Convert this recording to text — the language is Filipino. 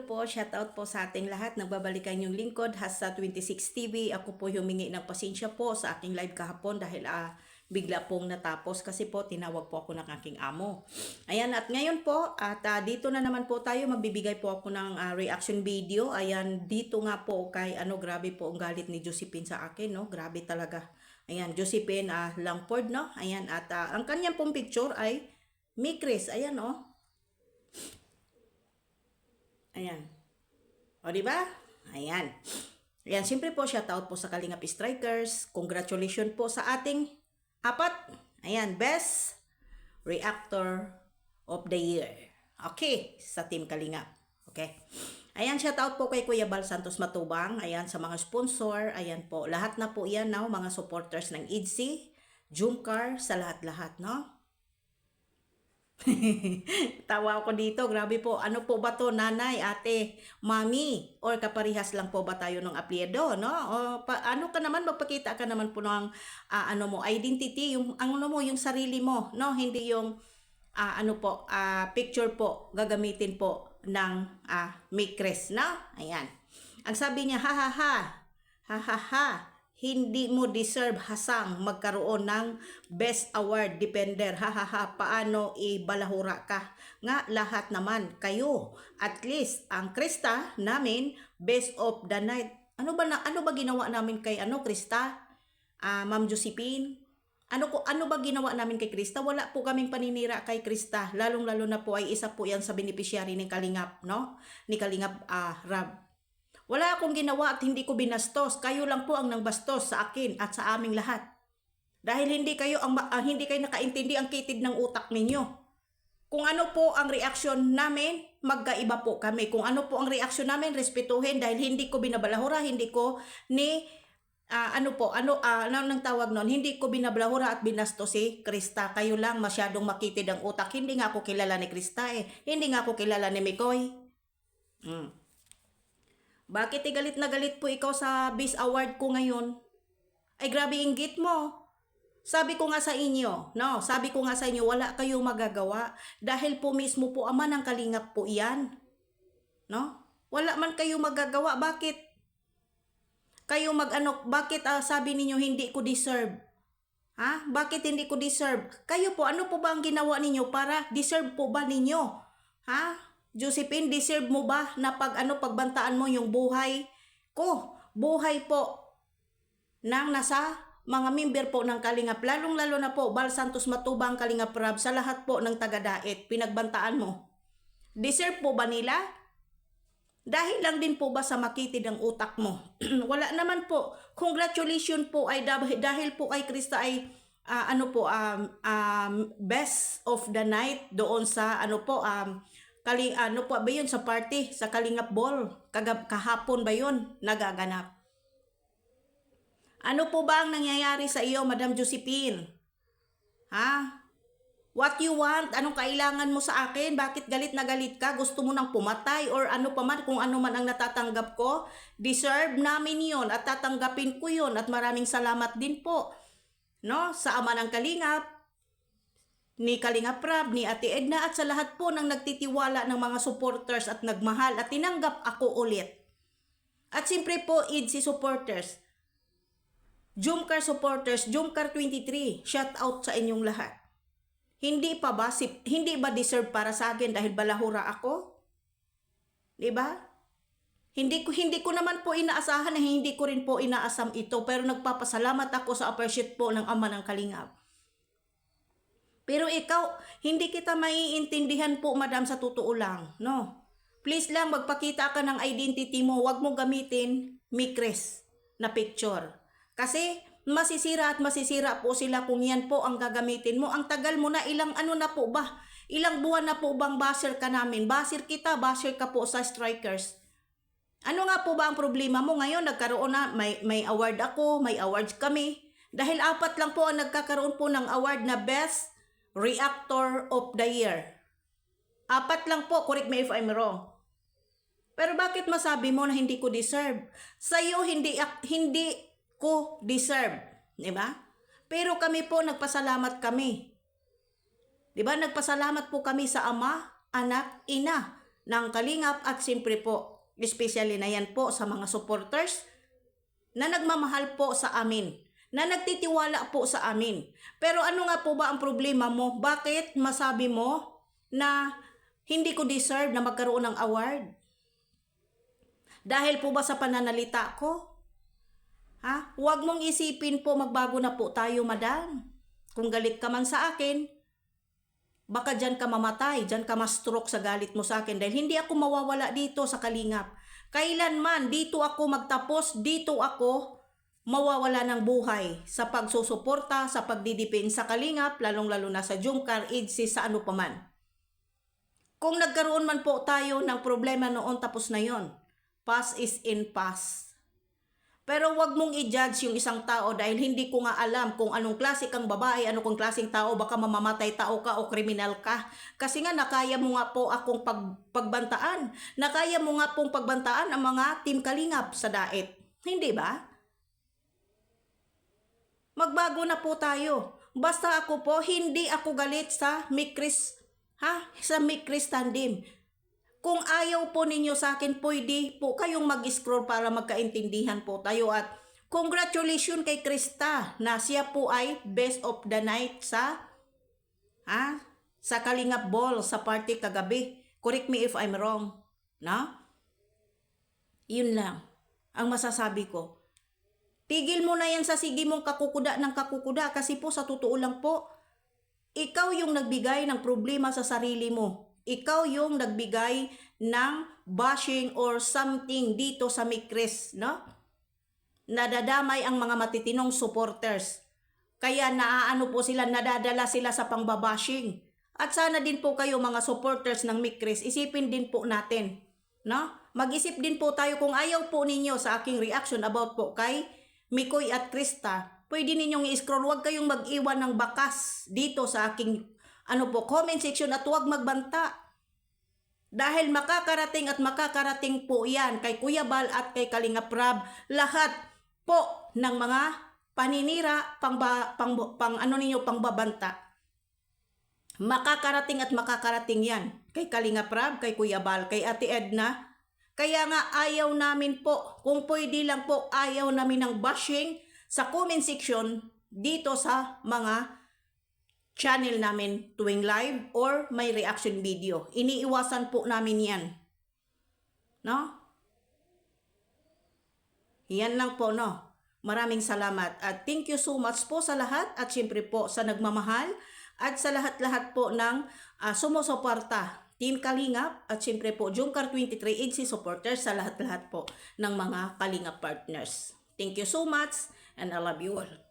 po, shoutout po sa ating lahat. Nagbabalikan yung lingkod, Hasa 26 TV. Ako po humingi ng pasensya po sa aking live kahapon dahil bigla pong natapos kasi po tinawag po ako ng aking amo. Ayan, at ngayon po, at dito na naman po tayo, magbibigay po ako ng reaction video. Ayan, dito nga po kay, grabe po ang galit ni Josephine sa akin, no? Grabe talaga. Ayan, Josephine Langford, no? Ayan, at ang kanyang pong picture ay Mikris. Ayan, no? Ayan. O, di ba? Ayan. Ayan, siyempre po, shoutout po sa Kalingap Strikers. Congratulations po sa ating apat. Ayan, best reactor of the year. Okay, sa Team Kalingap. Okay. Ayan, shoutout po kay Kuya Bal Santos Matubang. Ayan, sa mga sponsor. Ayan po, lahat na po yan, no? Mga supporters ng IDC, Jumcar, sa lahat-lahat, no? Tawa ako dito, grabe po. Ano po ba to, nanay, ate, mami, or kaparihas lang po ba tayo ng apelyido, no? O ano ka naman, magpakita ka naman po ng mo, identity, yung yung sarili mo, no? Hindi yung picture po gagamitin po ng Mikris, no? Ayan. Ang sabi niya, ha ha ha. Ha ha ha. Hindi mo deserve, Hasang, magkaroon ng Best Award Defender. Hahaha, paano ibalahura ka? Nga, lahat naman kayo. At least, ang Krista namin, Best of the Night. Ano ba ginawa namin kay Krista? Ma'am Josephine? Ano ba ginawa namin kay Krista? Wala po kaming paninira kay Krista. Lalong-lalo na po ay isa po yan sa beneficiary ni Kalingap, no? Ni Kalingap Rab. Wala akong ginawa at hindi ko binastos. Kayo lang po ang nangbastos sa akin at sa aming lahat. Dahil hindi kayo nakaintindi ang kitid ng utak ninyo. Kung ano po ang reaksyon namin, magkaiba po kami. Kung ano po ang reaksyon namin, respetuhin dahil hindi ko binabalahura, hindi ko nang tawag nun, hindi ko binabalahura at binastos si Krista. Kayo lang masyadong makitid ang utak. Hindi nga ako kilala ni Krista Hindi nga ako kilala ni Mikoy. Bakit galit na galit po ikaw sa Best Award ko ngayon? Ay grabe inggit mo. Sabi ko nga sa inyo, wala kayong magagawa dahil po mismo po Ama ng Kalingap po iyan. No? Wala man kayo magagawa. Bakit? Kayo bakit sabi ninyo hindi ko deserve? Ha? Bakit hindi ko deserve? Kayo po, ano po ba ang ginawa ninyo para deserve po ba ninyo? Ha? Josephine, deserve mo ba na pagbantaan mo yung buhay ko? Buhay po ng nasa mga member po ng Kalingap, lalong-lalo na po Bal Santos Matubang, Kalingap Rab, sa lahat po ng taga-dait, pinagbantaan mo. Deserve po ba nila? Dahil lang din po ba sa makitid ang utak mo? Wala naman po. Congratulations po ay dahil po kay Krista ay best of the night doon sa sa party, sa Kalingap Ball. Kahapon ba yun nagaganap? Ano po ba ang nangyayari sa iyo, Madam Josephine? Ha? What you want? Anong kailangan mo sa akin? Bakit galit na galit ka? Gusto mo nang pumatay? Or ano pa man, kung ano man ang natatanggap ko? Deserve namin yon at tatanggapin ko yon at maraming salamat din po. No? Sa Ama ng Kalingap, ni Kalingap Rab, ni Ate Edna at sa lahat po ng nagtitiwala ng mga supporters at nagmahal at tinanggap ako ulit. At siyempre po, IDC supporters, Jumcar supporters, Jumcar 23, shout out sa inyong lahat. Hindi ba deserve para sa akin dahil balahura ako? 'Di ba? Hindi ko naman po inaasahan na hindi ko rin po inaasam ito, pero nagpapasalamat ako sa appreciate po ng Ama ng Kalingap. Pero ikaw, hindi kita maiintindihan po, madam, sa totoo lang, no? Please lang, magpakita ka ng identity mo. Huwag mo gamitin Mikris na picture. Kasi masisira po sila kung yan po ang gagamitin mo. Ang tagal mo na, ilang buwan na po bang basher ka namin? Basher ka po sa strikers. Ano nga po ba ang problema mo ngayon? Nagkaroon na, may award ako, may awards kami. Dahil 4 lang po ang nagkakaroon po ng award na Best Reactor of the Year. 4 lang po, correct me if I'm wrong. Pero bakit masabi mo na hindi ko deserve? Sa'yo, hindi ko deserve. Diba? Pero kami po, nagpasalamat kami. Diba? Nagpasalamat po kami sa Ama, Anak, Ina ng Kalingap at siyempre po, especially na yan po sa mga supporters na nagmamahal po sa amin, na nagtitiwala po sa amin. Pero ano nga po ba ang problema mo? Bakit masabi mo na hindi ko deserve na magkaroon ng award? Dahil po ba sa pananalita ko? Ha? Huwag mong isipin po magbago na po tayo, madam. Kung galit ka man sa akin, baka dyan ka mamatay, dyan ka ma-stroke sa galit mo sa akin dahil hindi ako mawawala dito sa Kalingap. Kailanman dito ako magtapos, dito ako mawawala ng buhay sa pagsusuporta, sa pagdidipin sa Kalingap, lalong-lalo na sa Jungkar, EDSI, sa ano paman. Kung nagkaroon man po tayo ng problema noon, tapos na yon. Past is in past. Pero wag mong i-judge yung isang tao dahil hindi ko nga alam kung anong klase kang babae, ano kung klaseng tao, baka mamamatay tao ka o kriminal ka. Kasi nga nakaya mo nga po akong pagbantaan. Nakaya mo nga pong pagbantaan ang mga Team Kalingap sa Daet. Hindi ba? Magbago na po tayo. Basta ako po, hindi ako galit sa Mikris, sa Mikris Tandem. Kung ayaw po ninyo sa akin, pwede po kayong mag-scroll para magkaintindihan po tayo. At congratulations kay Krista na siya po ay best of the night sa Kalingap Ball sa party kagabi. Correct me if I'm wrong. No? Yun lang ang masasabi ko. Tigil mo na yan sa sige mong kakukuda ng kakukuda kasi po sa totoo lang po, ikaw yung nagbigay ng problema sa sarili mo. Ikaw yung nagbigay ng bashing or something dito sa Mikris, no? Nadadamay ang mga matitinong supporters. Kaya naaano po sila, nadadala sila sa pangbabashing. At sana din po kayo mga supporters ng Mikris, isipin din po natin, no? Mag-isip din po tayo kung ayaw po ninyo sa aking reaction about po kay Mikoy at Krista. Pwede ninyong i-scroll, huwag kayong mag-iwan ng bakas dito sa aking comment section at huwag magbanta. Dahil makakarating po yan kay Kuya Bal at kay Kalingap Rab. Lahat po ng mga paninira, pangbabanta. Makakarating yan kay Kalingap Rab, kay Kuya Bal, kay Ate Edna. Kaya nga ayaw namin po, kung pwede lang po, ayaw namin ng bashing sa comment section dito sa mga channel namin tuwing live or may reaction video. Iniiwasan po namin yan. No? Yan lang po, no? Maraming salamat. At thank you so much po sa lahat at syempre po sa nagmamahal at sa lahat-lahat po ng sumusuporta. Team Kalingap at syempre po Jungkar 23 EDSI supporters sa lahat-lahat po ng mga Kalingap partners. Thank you so much and I love you all.